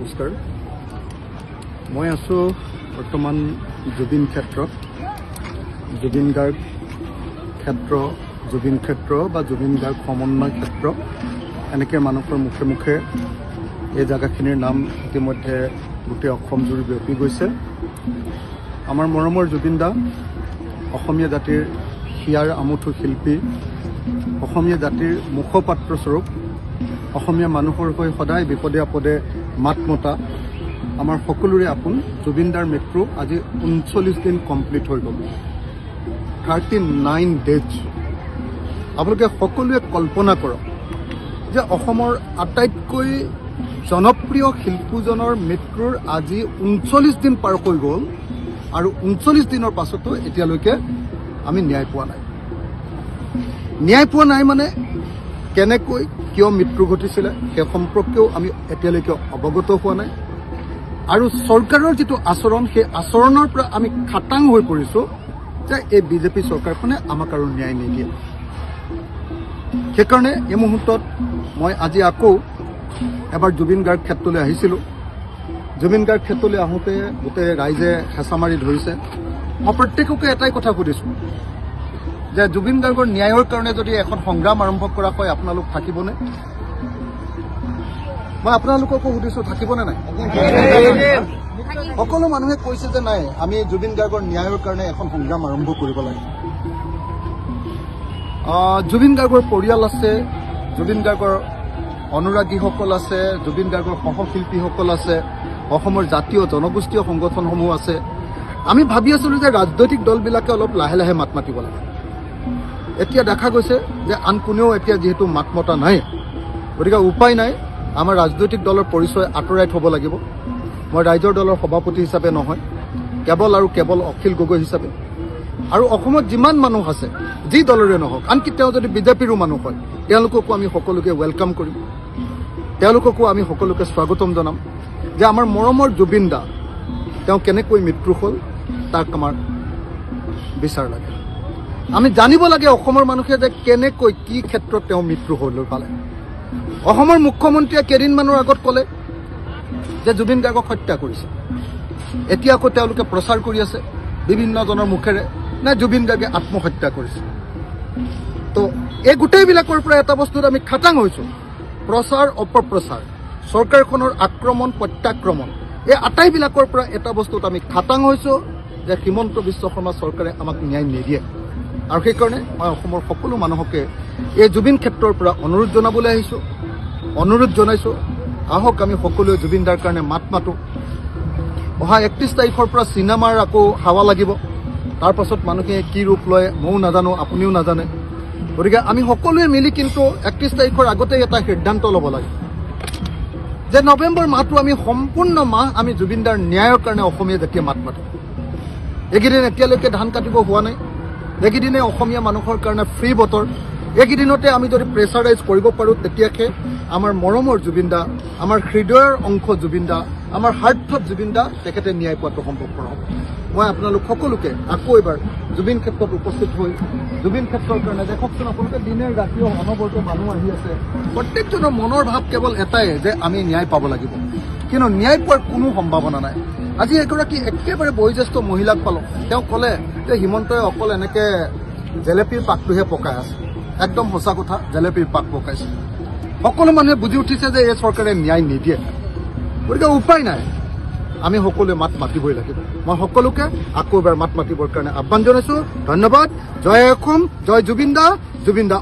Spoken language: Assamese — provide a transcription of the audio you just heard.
নমস্কাৰ মই আছো বৰ্তমান জুবিন ক্ষেত্ৰত জুবিন গাৰ্গ ক্ষেত্ৰ বা জুবিন গাৰ্গ সমন্বয় ক্ষেত্ৰ এনেকে মানুহৰ মুখে মুখে এই জায়গাখিনিৰ নাম ইতিমধ্যে গোটেই অসম জুৰি বিয়পি গৈছে। আমাৰ মৰমৰ জুবিন দা অসমীয়া জাতিৰ হিয়াৰ আমুঠু শিল্পী, অসমীয়া জাতিৰ মুখপাত্ৰ স্বৰূপ, অসমীয়া মানুহৰ হৈ সদায় বিপদে আপদে মাত মতা আমাৰ সকলোৰে আপোন জুবিন দাৰ মৃত্যু আজি 39 দিন কমপ্লিট হৈ গ'ল। 39 ডেজ। আপোনালোকে সকলোৱে কল্পনা কৰক যে অসমৰ আটাইতকৈ জনপ্ৰিয় শিল্পীজনৰ মৃত্যুৰ আজি 39 দিন পাৰ হৈ গ'ল আৰু 39 দিনৰ পাছতো এতিয়ালৈকে আমি ন্যায় পোৱা নাই মানে কেনেকৈ কিয় মৃত্যু ঘটিছিলে সেই সম্পৰ্কেও আমি এতিয়ালৈকে অৱগত হোৱা নাই আৰু চৰকাৰৰ যিটো আচৰণ সেই আচৰণৰ পৰা আমি খাটাং হৈ পৰিছো যে এই বিজেপি চৰকাৰখনে আমাক আৰু ন্যায় নিদিয়ে। সেইকাৰণে এই মুহূৰ্তত মই আজি আকৌ এবাৰ জুবিন গাৰ্গ ক্ষেত্ৰলৈ আহিছিলোঁ। জুবিন গাৰ্গ ক্ষেত্ৰলৈ আহোঁতে গোটেই ৰাইজে হেঁচা মাৰি ধৰিছে। মই প্ৰত্যেককে এটাই কথা সুধিছোঁ যে জুবিন গাৰ্গৰ ন্যায়ৰ কাৰণে যদি এখন সংগ্ৰাম আৰম্ভ কৰা হয় আপোনালোক থাকিবনে? মই আপোনালোককো সুধিছোঁ থাকিবনে নাই? সকলো মানুহে কৈছে যে নাই আমি জুবিন গাৰ্গৰ ন্যায়ৰ কাৰণে এখন সংগ্ৰাম আৰম্ভ কৰিব লাগে। জুবিন গাৰ্গৰ পৰিয়াল আছে, জুবিন গাৰ্গৰ অনুৰাগীসকল আছে, জুবিন গাৰ্গৰ সহশিল্পীসকল আছে, অসমৰ জাতীয় জনগোষ্ঠীয় সংগঠনসমূহ আছে। আমি ভাবি আছিলোঁ যে ৰাজনৈতিক দলবিলাকে অলপ লাহে লাহে মাত মাতিব লাগে। এতিয়া দেখা গৈছে যে আন কোনেও এতিয়া যিহেতু মাত মতা নাই, গতিকে উপায় নাই আমাৰ ৰাজনৈতিক দলৰ পৰিচয় আঁতৰাই থ'ব লাগিব। মই ৰাইজৰ দলৰ সভাপতি হিচাপে নহয়, কেৱল আৰু কেৱল অখিল গগৈ হিচাপে আৰু অসমত যিমান মানুহ আছে যি দলৰে নহওক, আনকি তেওঁ যদি বিজেপিৰো মানুহ হয় তেওঁলোককো আমি সকলোকে ৱেলকাম কৰিম, তেওঁলোককো আমি সকলোকে স্বাগতম জনাম যে আমাৰ মৰমৰ জুবিন দা তেওঁ কেনেকৈ মৃত্যু হ'ল তাক আমাৰ বিচাৰ লাগে। আমি জানিব লাগে অসমৰ মানুহে যে কেনেকৈ কি ক্ষেত্ৰত তেওঁ মৃত্যু হৈ পালে। অসমৰ মুখ্যমন্ত্ৰীয়ে কেইদিনমানৰ আগত ক'লে যে জুবিন গাৰ্গক হত্যা কৰিছে। এতিয়া আকৌ তেওঁলোকে প্ৰচাৰ কৰি আছে বিভিন্নজনৰ মুখেৰে নে জুবিন গাৰ্গে আত্মহত্যা কৰিছে। তো এই গোটেইবিলাকৰ পৰা এটা বস্তুত আমি খাটাং হৈছোঁ, প্ৰচাৰ অপপ্ৰচাৰ, চৰকাৰখনৰ আক্ৰমণ প্ৰত্যাক্ৰমণ, এই আটাইবিলাকৰ পৰা এটা বস্তুত আমি খাটাং হৈছোঁ যে হিমন্ত বিশ্ব শৰ্মা চৰকাৰে আমাক ন্যায় নিদিয়ে। আৰু সেইকাৰণে মই অসমৰ সকলো মানুহকে এই জুবিন ক্ষেত্ৰৰ পৰা অনুৰোধ জনাইছোঁ আহক আমি সকলোৱে জুবিন দাৰ কাৰণে মাত মাতোঁ। অহা 31 তাৰিখৰ পৰা চিনেমাৰ আকৌ হাৱা লাগিব। তাৰ পাছত মানুহে কি ৰূপ লয় ময়ো নাজানো, আপুনিও নাজানে। গতিকে আমি সকলোৱে মিলি কিন্তু 31 তাৰিখৰ আগতেই এটা সিদ্ধান্ত ল'ব লাগে যে নৱেম্বৰ মাহটো আমি সম্পূৰ্ণ মাহ আমি জুবিন দাৰ ন্যায়ৰ কাৰণে অসমীয়া জাতিয়ে মাত মাতোঁ। এইকেইদিন এতিয়ালৈকে ধান কাটিব হোৱা নাই, এইকেইদিনে অসমীয়া মানুহৰ কাৰণে ফ্ৰী বতৰ। এইকেইদিনতে আমি যদি প্ৰেছাৰাইজ কৰিব পাৰোঁ তেতিয়াহে আমাৰ মৰমৰ জুবিন দা, আমাৰ হৃদয়ৰ অংশ জুবিন দা, আমাৰ হাৰ্টথত জুবিন দা তেখেতে ন্যায় পোৱাটো সম্ভৱপৰ হ'ব। মই আপোনালোক সকলোকে আকৌ এবাৰ জুবিন ক্ষেত্ৰত উপস্থিত হৈ জুবিন ক্ষেত্ৰৰ কাৰণে দেখকচোন আপোনালোকে দিনে ৰাতিও অনবৰত মানুহ আহি আছে। প্ৰত্যেকজনৰ মনৰ ভাৱ কেৱল এটাই যে আমি ন্যায় পাব লাগিব, কিন্তু ন্যায় পোৱাৰ কোনো সম্ভাৱনা নাই। আজি এগৰাকী একেবাৰে বয়োজ্যেষ্ঠ মহিলাক পালোঁ, তেওঁ ক'লে যে হিমন্তই অকল এনেকৈ জেলেপীৰ পাকটোহে পকাই আছে। একদম সঁচা কথা, জেলেপীৰ পাক পকাইছে। সকলো মানুহে বুজি উঠিছে যে এই চৰকাৰে ন্যায় নিদিয়ে। গতিকে উপায় নাই, আমি সকলোৱে মাত মাতিবই লাগিব। মই সকলোকে আকৌ এবাৰ মাত মাতিবৰ কাৰণে আহ্বান জনাইছোঁ। ধন্যবাদ। জয় অসম, জয় জুবিন দা, জুবিন দা।